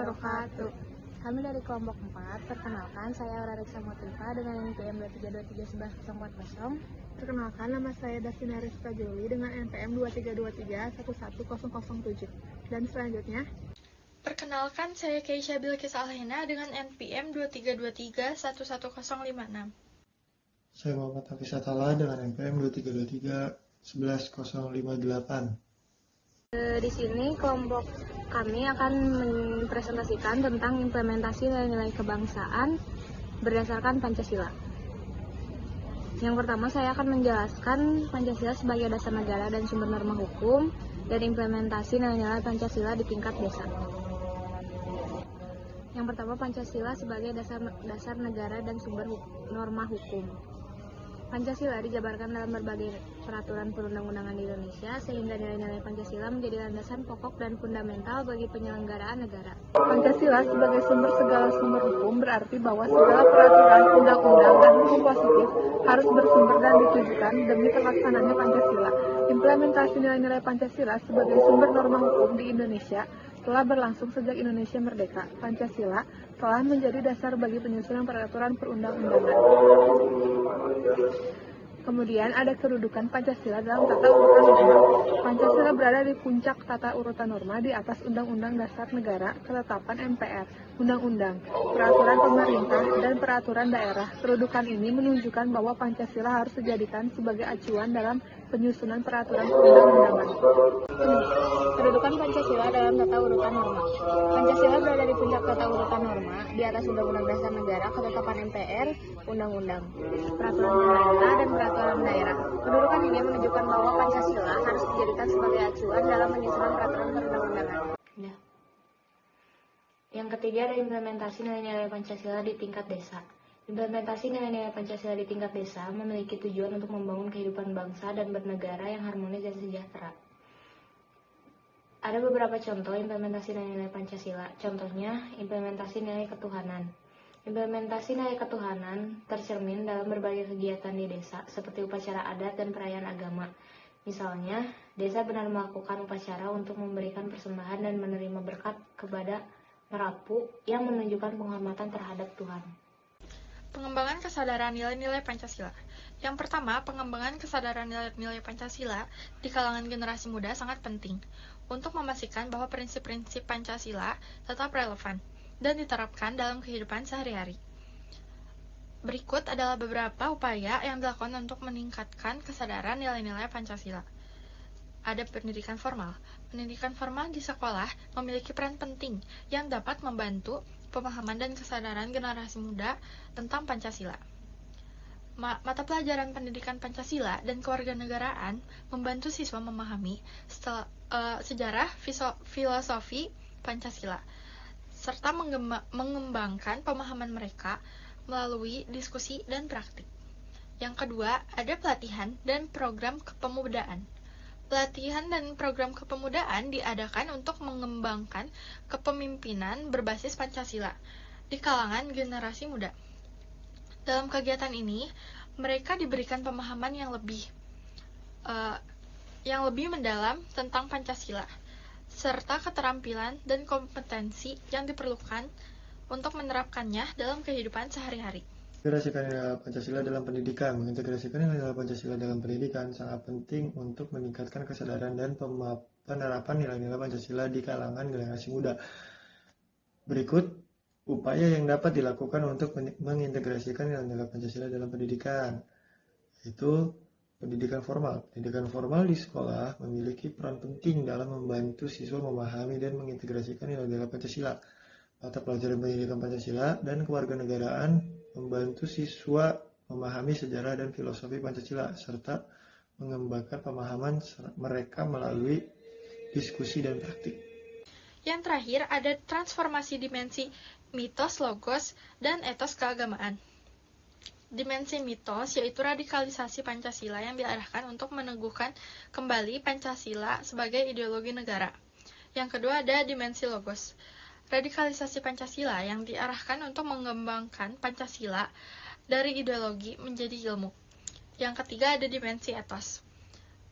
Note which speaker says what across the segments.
Speaker 1: wabarakatuh. Kami dari kelompok 4, perkenalkan saya Aura Reksa Motiva dengan NPM 23231140.
Speaker 2: Perkenalkan, nama saya Davina Rizka Juli dengan NPM 2323111007. Dan selanjutnya,
Speaker 3: perkenalkan saya Keisha Bilkis Alhena dengan NPM 2323111056.
Speaker 4: Saya Muhammad Hafiz Atala dengan NPM 2323111058.
Speaker 1: Di sini kelompok kami akan mempresentasikan tentang implementasi nilai-nilai kebangsaan berdasarkan Pancasila. Yang pertama, saya akan menjelaskan Pancasila sebagai dasar negara dan sumber norma hukum dan implementasi nilai-nilai Pancasila di tingkat desa. Yang pertama, Pancasila sebagai dasar negara dan sumber norma hukum. Pancasila dijabarkan dalam berbagai peraturan perundang-undangan di Indonesia, sehingga nilai-nilai Pancasila menjadi landasan pokok dan fundamental bagi penyelenggaraan negara.
Speaker 2: Pancasila sebagai sumber segala sumber hukum berarti bahwa segala peraturan, undang-undang, dan hukum positif harus bersumber dan ditujukan demi terlaksananya Pancasila. Implementasi nilai-nilai Pancasila sebagai sumber norma hukum di Indonesia telah berlangsung sejak Indonesia merdeka. Pancasila telah menjadi dasar bagi penyusunan peraturan perundang-undangan. Kemudian ada kedudukan Pancasila dalam tata urutan norma. Pancasila berada di puncak tata urutan norma di atas Undang-Undang Dasar Negara, ketetapan MPR, Undang-Undang, peraturan pemerintah, dan peraturan daerah. Kedudukan ini menunjukkan bahwa Pancasila harus dijadikan sebagai acuan dalam penyusunan peraturan perundang-undangan.
Speaker 1: Kedudukan Pancasila dalam tata urutan norma. Pancasila berada di puncak tata urutan norma di atas Undang-Undang Dasar Negara, ketetapan MPR, Undang-Undang, peraturan pemerintah, dan peraturan daerah. Kedudukan ini menunjukkan bahwa Pancasila harus dijadikan sebagai acuan dalam penyusunan peraturan perundang-undangan.
Speaker 5: Yang ketiga ada implementasi nilai-nilai Pancasila di tingkat desa. Implementasi nilai-nilai Pancasila di tingkat desa memiliki tujuan untuk membangun kehidupan bangsa dan bernegara yang harmonis dan sejahtera. Ada beberapa contoh implementasi nilai-nilai Pancasila. Contohnya, implementasi nilai ketuhanan. Implementasi nilai ketuhanan tercermin dalam berbagai kegiatan di desa, seperti upacara adat dan perayaan agama. Misalnya, desa benar melakukan upacara untuk memberikan persembahan dan menerima berkat kepada Merapu yang menunjukkan penghormatan terhadap Tuhan.
Speaker 3: Pengembangan kesadaran nilai-nilai Pancasila. Yang pertama, pengembangan kesadaran nilai-nilai Pancasila di kalangan generasi muda sangat penting untuk memastikan bahwa prinsip-prinsip Pancasila tetap relevan dan diterapkan dalam kehidupan sehari-hari. Berikut adalah beberapa upaya yang dilakukan untuk meningkatkan kesadaran nilai-nilai Pancasila. Ada pendidikan formal. Pendidikan formal di sekolah memiliki peran penting yang dapat membantu pemahaman dan kesadaran generasi muda tentang Pancasila. Mata pelajaran pendidikan Pancasila dan kewarganegaraan membantu siswa memahami sejarah filosofi Pancasila, serta mengembangkan pemahaman mereka melalui diskusi dan praktik. Yang kedua, ada pelatihan dan program kepemudaan. Pelatihan dan program kepemudaan diadakan untuk mengembangkan kepemimpinan berbasis Pancasila di kalangan generasi muda. Dalam kegiatan ini, mereka diberikan pemahaman yang lebih mendalam tentang Pancasila, serta keterampilan dan kompetensi yang diperlukan untuk menerapkannya dalam kehidupan sehari-hari.
Speaker 4: Integrasikan nilai Pancasila dalam pendidikan. Mengintegrasikan nilai Pancasila dalam pendidikan sangat penting untuk meningkatkan kesadaran dan penerapan nilai-nilai Pancasila di kalangan generasi muda. Berikut upaya yang dapat dilakukan untuk mengintegrasikan nilai-nilai Pancasila dalam pendidikan, yaitu pendidikan formal. Pendidikan formal di sekolah memiliki peran penting dalam membantu siswa memahami dan mengintegrasikan nilai-nilai Pancasila. Mata pelajaran pendidikan Pancasila dan kewarganegaraan membantu siswa memahami sejarah dan filosofi Pancasila, serta mengembangkan pemahaman mereka melalui diskusi dan praktik.
Speaker 3: Yang terakhir, ada transformasi dimensi mitos, logos, dan etos keagamaan. Dimensi mitos yaitu radikalisasi Pancasila yang diarahkan untuk meneguhkan kembali Pancasila sebagai ideologi negara. Yang kedua ada dimensi logos. Radikalisasi Pancasila yang diarahkan untuk mengembangkan Pancasila dari ideologi menjadi ilmu. Yang ketiga ada dimensi etos.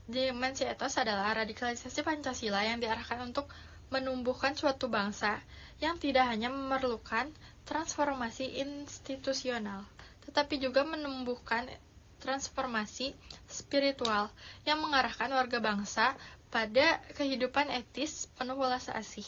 Speaker 3: Dimensi etos adalah radikalisasi Pancasila yang diarahkan untuk menumbuhkan suatu bangsa yang tidak hanya memerlukan transformasi institusional, tetapi juga menumbuhkan transformasi spiritual yang mengarahkan warga bangsa pada kehidupan etis penuh welas asih.